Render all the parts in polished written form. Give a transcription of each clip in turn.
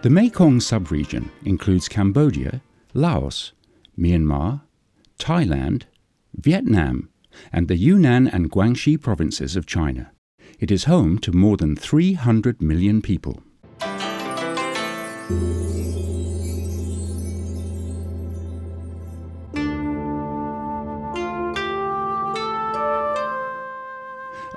The Mekong sub-region includes Cambodia, Laos, Myanmar, Thailand, Vietnam, and the Yunnan and Guangxi provinces of China. It is home to more than 300 million people.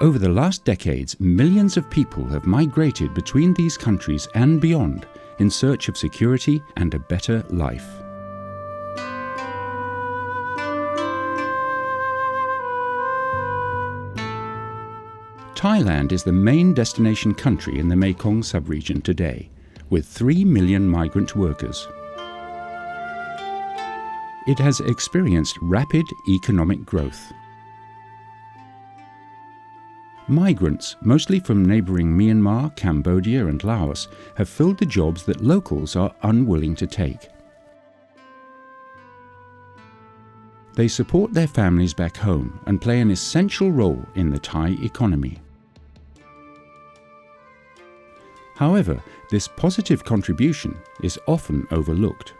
Over the last decades, millions of people have migrated between these countries and beyond in search of security and a better life. Thailand is the main destination country in the Mekong sub-region today, with 3 million migrant workers. It has experienced rapid economic growth. Migrants, mostly from neighbouring Myanmar, Cambodia and Laos, have filled the jobs that locals are unwilling to take. They support their families back home and play an essential role in the Thai economy. However, this positive contribution is often overlooked.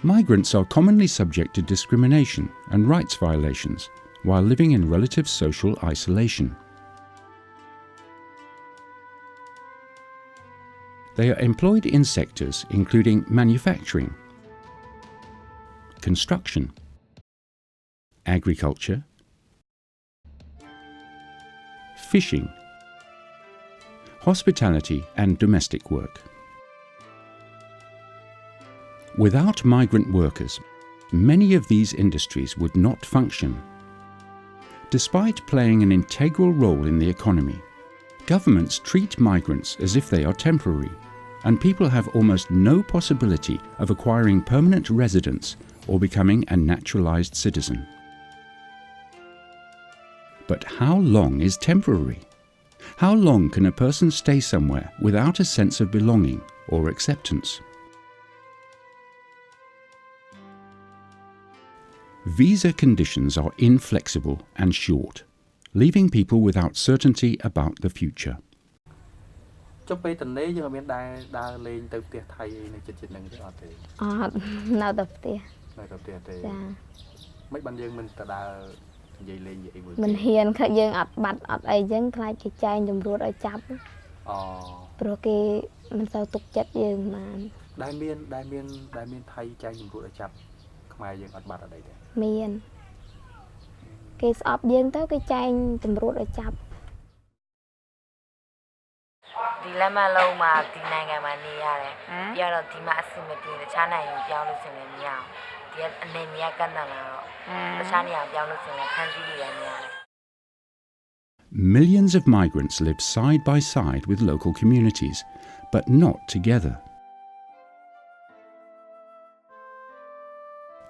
Migrants are commonly subject to discrimination and rights violations while living in relative social isolation. They are employed in sectors including manufacturing, construction, agriculture, fishing, hospitality and domestic work. Without migrant workers, many of these industries would not function. Despite playing an integral role in the economy, governments treat migrants as if they are temporary, and people have almost no possibility of acquiring permanent residence or becoming a naturalized citizen. But how long is temporary? How long can a person stay somewhere without a sense of belonging or acceptance? Visa conditions are inflexible and short, leaving people without certainty about the future. Mình hiền khác dương ọt bạch ọt ấy dân khai chỉ trai dùm ruột ở chắp. Rồi khi mình sao tục chất dương mà. Đai miên thay trai dùm ruột ở chắp. Không ai dương ọt bạch ở đây thế. Miên. Khi ọp dương tới cái trai dùm ruột ở chắp. Đi làm mà lâu mà tí này ngày mà đi à đấy. Giờ là tí mà xin mà tí là cha này giao lưu xin là nhiều. Tí anh em nhà cân là cha này giao lưu xin là khăn gì là nhiều. Millions of migrants live side by side with local communities, but not together.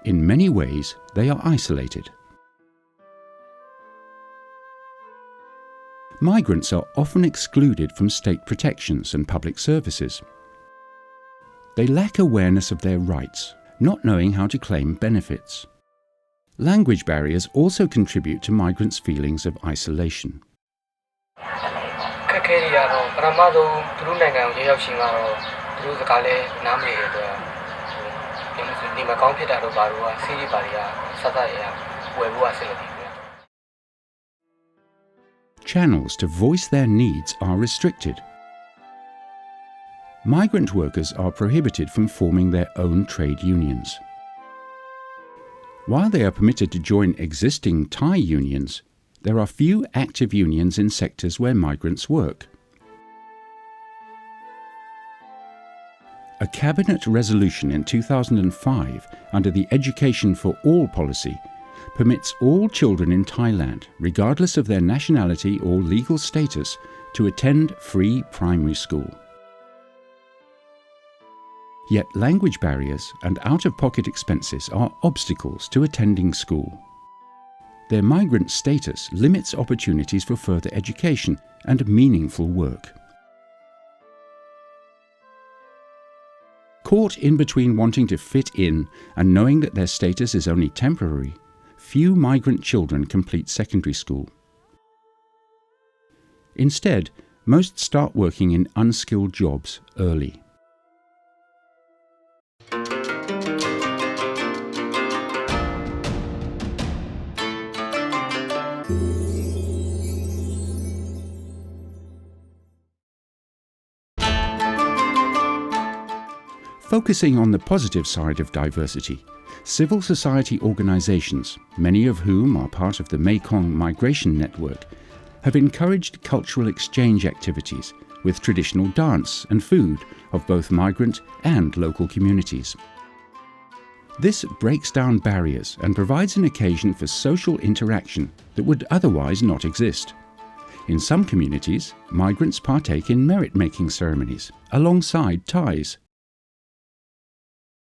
In many ways, they are isolated. Migrants are often excluded from state protections and public services. They lack awareness of their rights, not knowing how to claim benefits. Language barriers also contribute to migrants' feelings of isolation. Channels to voice their needs are restricted. Migrant workers are prohibited from forming their own trade unions. While they are permitted to join existing Thai unions, there are few active unions in sectors where migrants work. A cabinet resolution in 2005 under the Education for All policy permits all children in Thailand, regardless of their nationality or legal status, to attend free primary school. Yet language barriers and out-of-pocket expenses are obstacles to attending school. Their migrant status limits opportunities for further education and meaningful work. Caught in between wanting to fit in and knowing that their status is only temporary, few migrant children complete secondary school. Instead, most start working in unskilled jobs early. Focusing on the positive side of diversity, civil society organisations, many of whom are part of the Mekong Migration Network, have encouraged cultural exchange activities with traditional dance and food of both migrant and local communities. This breaks down barriers and provides an occasion for social interaction that would otherwise not exist. In some communities, migrants partake in merit-making ceremonies alongside ties.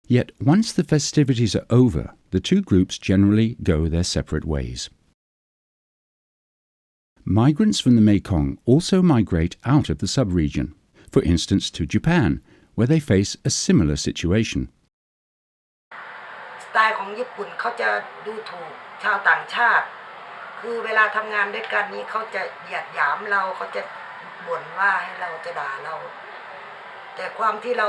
Yet once the festivities are over, the two groups generally go their separate ways. Migrants from the Mekong also migrate out of the sub-region, for instance to Japan, where they face a similar situation. สไตล์ของญี่ปุ่นเขาจะดูถูกชาวต่างชาติคือเวลาทำงานด้วยกันนี้เขาจะเหยียดหยามเราเขาจะบ่นว่าให้เราจะด่าเราแต่ความที่เรา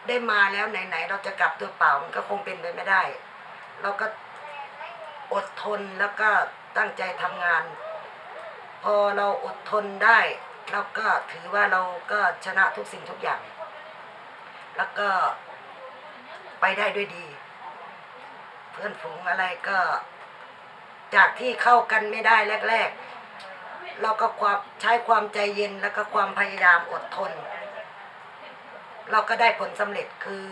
ได้มาแล้วไหนๆเราจะกลับตัวเปล่ามันก็คงเป็นไปไม่ได้เราก็อดทนแล้วก็ตั้งใจทำงานพอเราอดทนได้เราก็ถือว่าเราก็ชนะทุกสิ่งทุกอย่างแล้วก็ไปได้ด้วยดีเพื่อนฝูงอะไรก็จากที่เข้ากันไม่ได้แรกๆเราก็ใช้ความใจเย็นแล้วก็ความพยายามอดทนเราก็ได้ผลสำเร็จคือ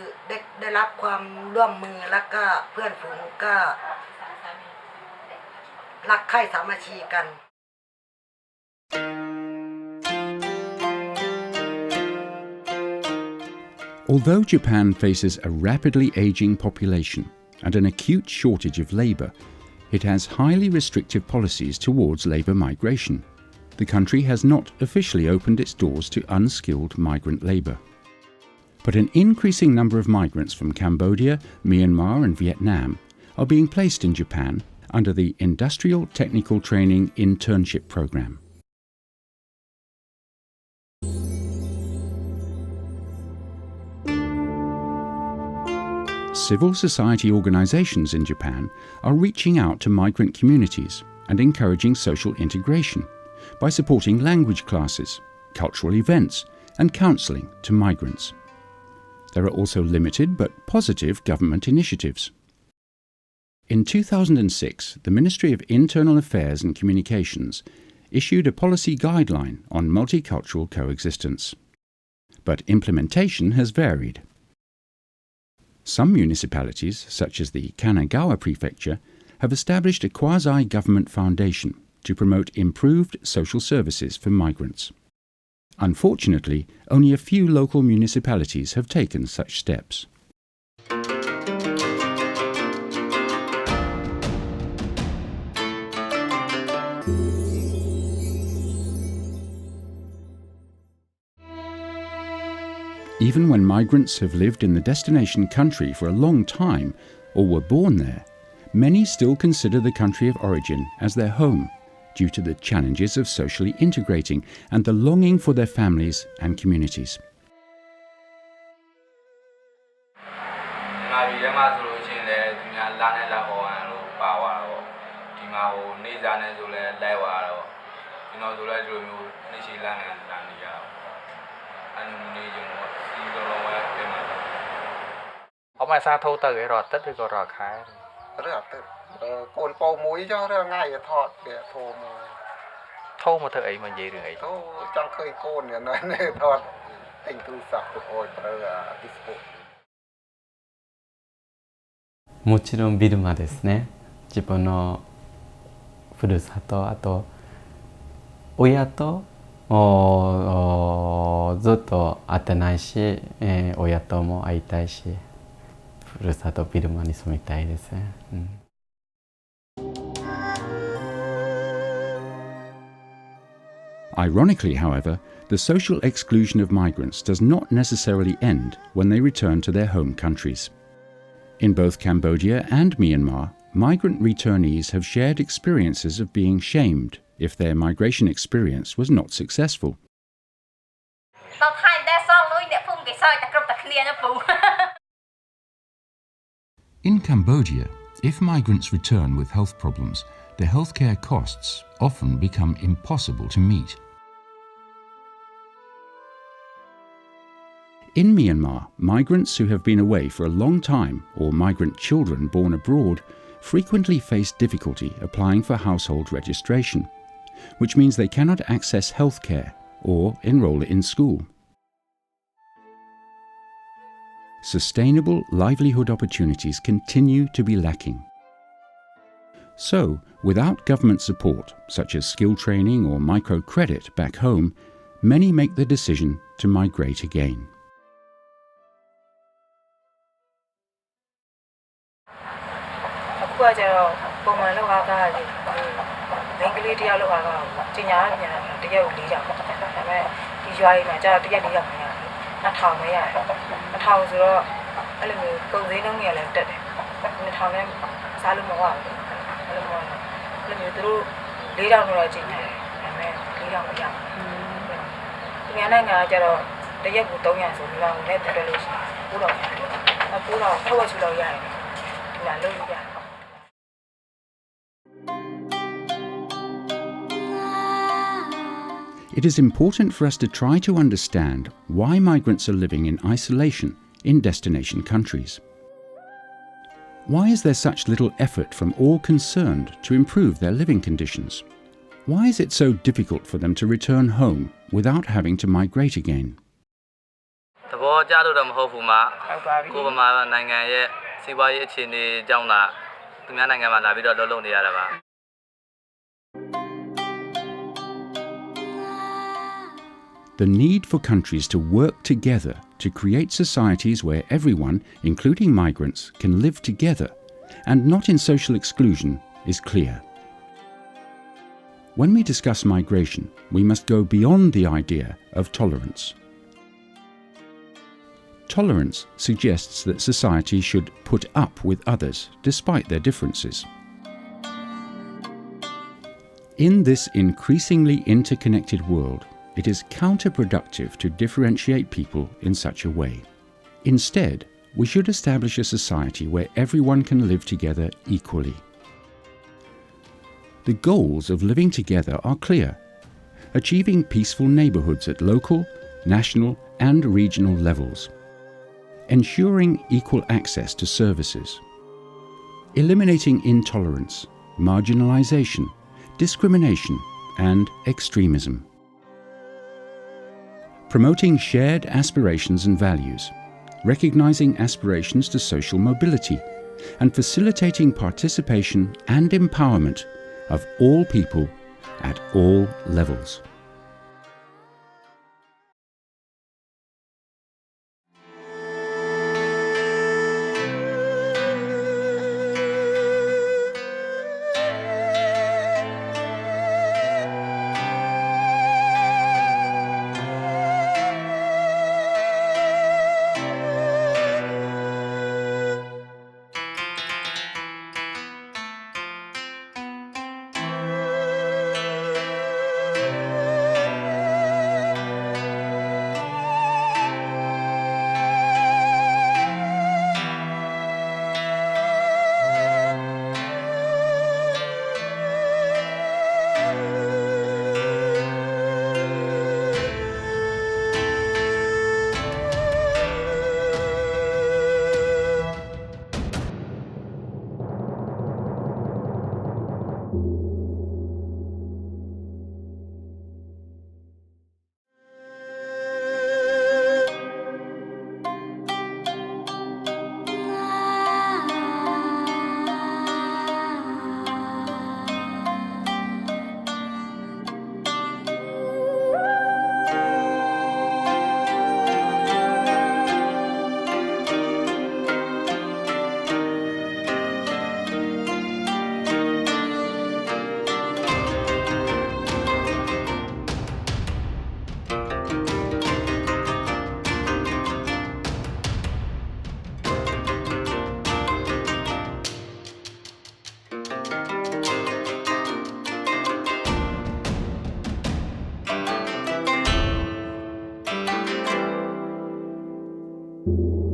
ได้รับความร่วมมือแล้วก็เพื่อนฝูงก็รักใคร่สามัคคีกัน Although Japan faces a rapidly aging population and an acute shortage of labour, it has highly restrictive policies towards labour migration. The country has not officially opened its doors to unskilled migrant labour. But an increasing number of migrants from Cambodia, Myanmar and Vietnam are being placed in Japan under the Industrial Technical Training Internship Programme. Civil society organisations in Japan are reaching out to migrant communities and encouraging social integration by supporting language classes, cultural events and counselling to migrants. There are also limited but positive government initiatives. In 2006, the Ministry of Internal Affairs and Communications issued a policy guideline on multicultural coexistence. But implementation has varied. Some municipalities, such as the Kanagawa Prefecture, have established a quasi-government foundation to promote improved social services for migrants. Unfortunately, only a few local municipalities have taken such steps. Even when migrants have lived in the destination country for a long time or were born there, many still consider the country of origin as their home due to the challenges of socially integrating and the longing for their families and communities. Ông mà sao thâu từ cái rọt tất thì có rọt khai rất tự cồn bầu muối cho rất ngay thọt để thâu mà thợ ấy mà gì được ấy thâu trong khơi cồn này nói thọt tình tu sạc của ôi disco もちろんビルマですね。自分のふるさと、あと親とずっと会ってないし、親とも会いたいし、ふるさとビルマに住みたいですね。Ironically, however, the social exclusion of migrants does not necessarily end when they return to their home countries. In both Cambodia and Myanmar, migrant returnees have shared experiences of being shamed, if their migration experience was not successful. In Cambodia, if migrants return with health problems, their healthcare costs often become impossible to meet. In Myanmar, migrants who have been away for a long time or migrant children born abroad frequently face difficulty applying for household registration, which means they cannot access healthcare or enroll in school. Sustainable livelihood opportunities continue to be lacking. So, without government support, such as skill training or microcredit back home, many make the decision to migrate again. It is important for us to try to understand why migrants are living in isolation in destination countries. Why is there such little effort from all concerned to improve their living conditions? Why is it so difficult for them to return home without having to migrate again? The need for countries to work together to create societies where everyone, including migrants, can live together and not in social exclusion is clear. When we discuss migration, we must go beyond the idea of tolerance. Tolerance suggests that society should put up with others despite their differences. In this increasingly interconnected world, it is counterproductive to differentiate people in such a way. Instead, we should establish a society where everyone can live together equally. The goals of living together are clear: achieving peaceful neighborhoods at local, national, and regional levels, ensuring equal access to services, eliminating intolerance, marginalization, discrimination, and extremism, promoting shared aspirations and values, recognizing aspirations to social mobility, and facilitating participation and empowerment of all people at all levels. you.